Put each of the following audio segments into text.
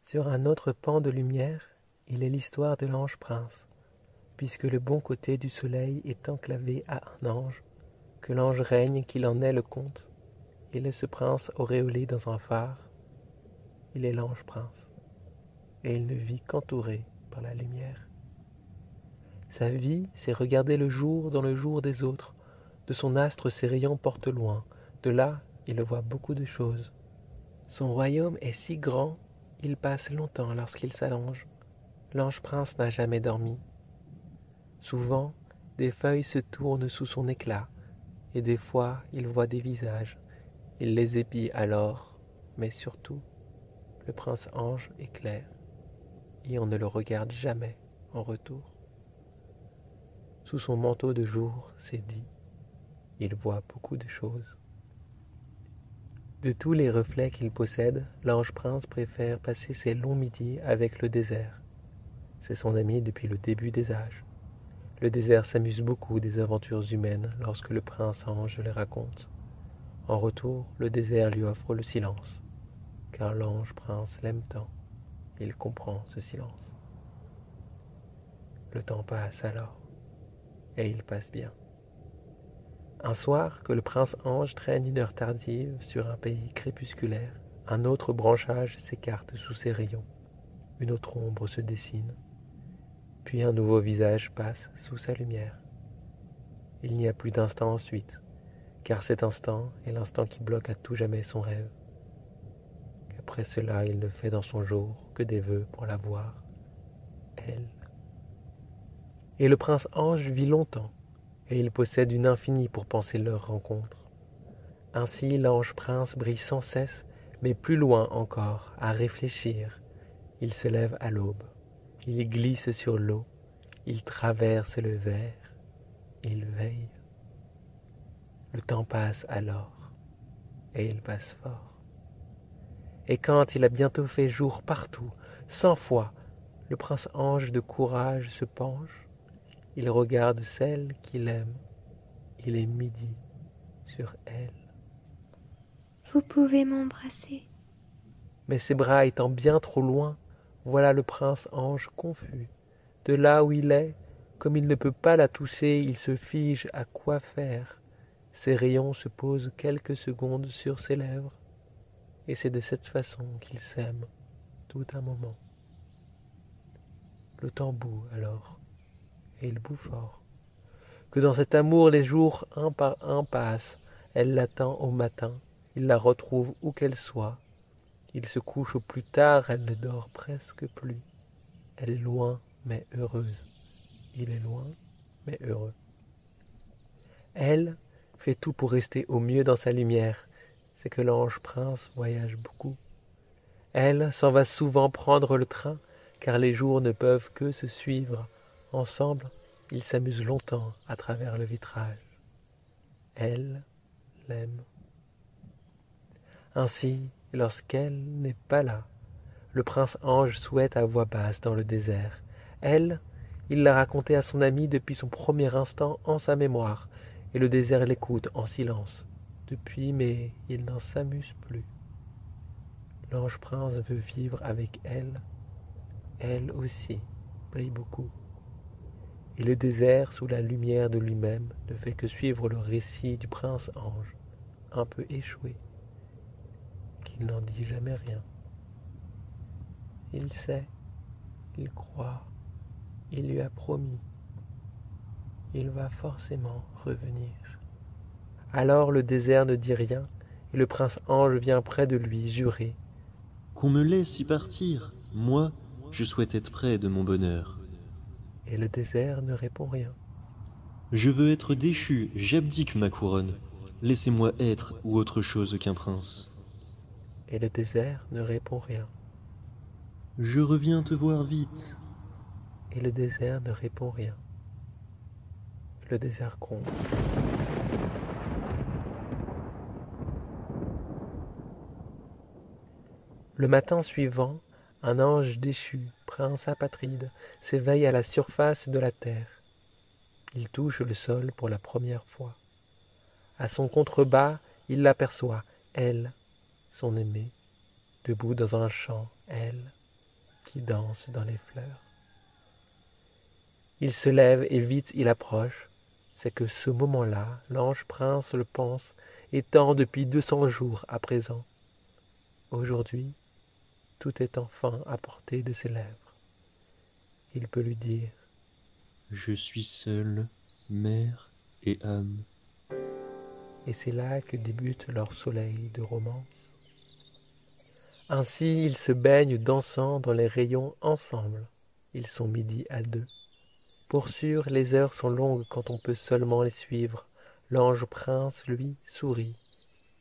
Sur un autre pan de lumière, il est l'histoire de l'ange prince, puisque le bon côté du soleil est enclavé à un ange, que l'ange règne qu'il en est le comte. Il est ce prince auréolé dans un phare, il est l'ange prince, et il ne vit qu'entouré par la lumière. Sa vie, c'est regarder le jour dans le jour des autres, de son astre ses rayons portent loin, de là il voit beaucoup de choses. Son royaume est si grand, il passe longtemps lorsqu'il s'allonge. L'ange prince n'a jamais dormi. Souvent, des feuilles se tournent sous son éclat, et des fois il voit des visages. Il les épie alors, mais surtout, le prince ange est clair, et on ne le regarde jamais en retour. Sous son manteau de jour, c'est dit, il voit beaucoup de choses. De tous les reflets qu'il possède, l'ange prince préfère passer ses longs midis avec le désert. C'est son ami depuis le début des âges. Le désert s'amuse beaucoup des aventures humaines lorsque le prince ange les raconte. En retour, le désert lui offre le silence, car l'ange prince l'aime tant, il comprend ce silence. Le temps passe alors, et il passe bien. Un soir, que le prince ange traîne une heure tardive sur un pays crépusculaire, un autre branchage s'écarte sous ses rayons. Une autre ombre se dessine, puis un nouveau visage passe sous sa lumière. Il n'y a plus d'instant ensuite, car cet instant est l'instant qui bloque à tout jamais son rêve. Qu'après cela, il ne fait dans son jour que des vœux pour la voir, elle. Et le prince ange vit longtemps, et il possède une infinie pour penser leur rencontre. Ainsi l'ange prince brille sans cesse, mais plus loin encore, à réfléchir. Il se lève à l'aube, il glisse sur l'eau, il traverse le verre, il veille. Le temps passe alors, et il passe fort. Et quand il a bientôt fait jour partout, 100 fois, le prince ange de courage se penche, il regarde celle qu'il aime, il est midi sur elle. Vous pouvez m'embrasser. Mais ses bras étant bien trop loin, voilà le prince ange confus. De là où il est, comme il ne peut pas la toucher, il se fige à quoi faire. Ses rayons se posent quelques secondes sur ses lèvres, et c'est de cette façon qu'ils s'aiment tout un moment. Le temps bout alors, et il bout fort. Que dans cet amour les jours un par un passent, elle l'attend au matin, il la retrouve où qu'elle soit. Il se couche au plus tard, elle ne dort presque plus. Elle est loin, mais heureuse. Il est loin, mais heureux. Elle fait tout pour rester au mieux dans sa lumière. C'est que l'ange prince voyage beaucoup. Elle s'en va souvent prendre le train, car les jours ne peuvent que se suivre. Ensemble, ils s'amusent longtemps à travers le vitrage. Elle l'aime. Ainsi, lorsqu'elle n'est pas là, le prince ange souhaite à voix basse dans le désert. Elle, il l'a racontée à son ami depuis son premier instant en sa mémoire, et le désert l'écoute en silence. Depuis, mais il n'en s'amuse plus. L'ange prince veut vivre avec elle. Elle aussi brille beaucoup. Et le désert, sous la lumière de lui-même, ne fait que suivre le récit du prince ange, un peu échoué, qu'il n'en dit jamais rien. Il sait, il croit, il lui a promis, il va forcément revenir. Alors le désert ne dit rien, et le prince ange vient près de lui jurer. Qu'on me laisse y partir, moi, je souhaite être près de mon bonheur. Et le désert ne répond rien. Je veux être déchu, j'abdique ma couronne. Laissez-moi être ou autre chose qu'un prince. Et le désert ne répond rien. Je reviens te voir vite. Et le désert ne répond rien. Le désert gronde. Le matin suivant, un ange déchu, prince apatride, s'éveille à la surface de la terre. Il touche le sol pour la première fois. À son contrebas, il l'aperçoit, elle, son aimée, debout dans un champ, elle, qui danse dans les fleurs. Il se lève et vite il approche. C'est que ce moment-là, l'ange prince le pense, étant depuis 200 jours à présent. Aujourd'hui, tout est enfin à portée de ses lèvres. Il peut lui dire « Je suis seul, mère et âme. » Et c'est là que débute leur soleil de romance. Ainsi ils se baignent dansant dans les rayons ensemble. Ils sont midi à deux. Pour sûr, les heures sont longues quand on peut seulement les suivre. L'ange prince, lui, sourit.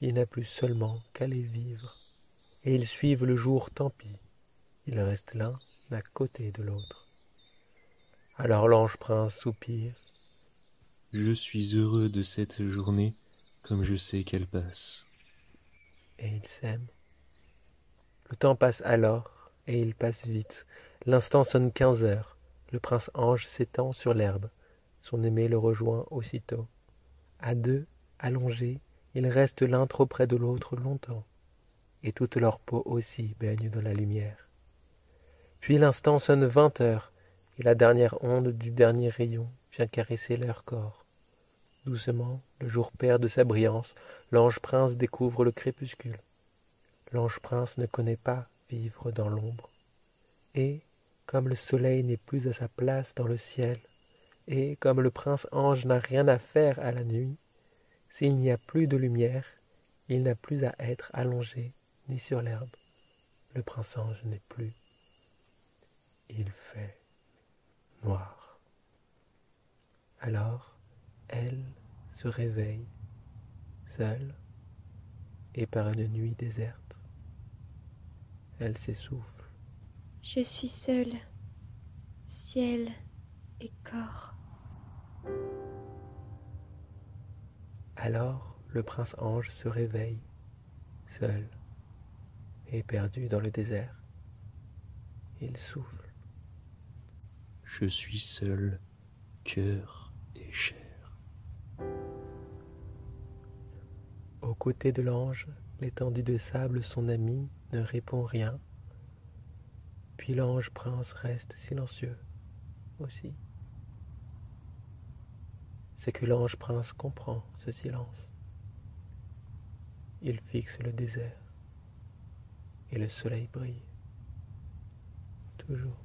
Il n'a plus seulement qu'à les vivre. Et ils suivent le jour, tant pis. Ils restent l'un à côté de l'autre. Alors l'ange prince soupire. Je suis heureux de cette journée, comme je sais qu'elle passe. Et ils s'aiment. Le temps passe alors, et il passe vite. L'instant sonne 15 heures. Le prince ange s'étend sur l'herbe. Son aimé le rejoint aussitôt. À deux, allongés, ils restent l'un trop près de l'autre longtemps. Et toute leur peau aussi baigne dans la lumière. Puis l'instant sonne 20 heures, et la dernière onde du dernier rayon vient caresser leur corps. Doucement, le jour perd de sa brillance, l'ange prince découvre le crépuscule. L'ange prince ne connaît pas vivre dans l'ombre. Et, comme le soleil n'est plus à sa place dans le ciel, et comme le prince ange n'a rien à faire à la nuit, s'il n'y a plus de lumière, il n'a plus à être allongé ni sur l'herbe. Le prince ange n'est plus. Il fait noir. Alors, elle se réveille, seule, et par une nuit déserte. Elle s'essouffle. Je suis seule, ciel et corps. Alors le prince ange se réveille, seul et perdu dans le désert. Il souffle. Je suis seul, cœur et chair. Aux côtés de l'ange, l'étendue de sable, son ami, ne répond rien. Puis l'ange prince reste silencieux aussi. C'est que l'ange prince comprend ce silence. Il fixe le désert et le soleil brille, toujours.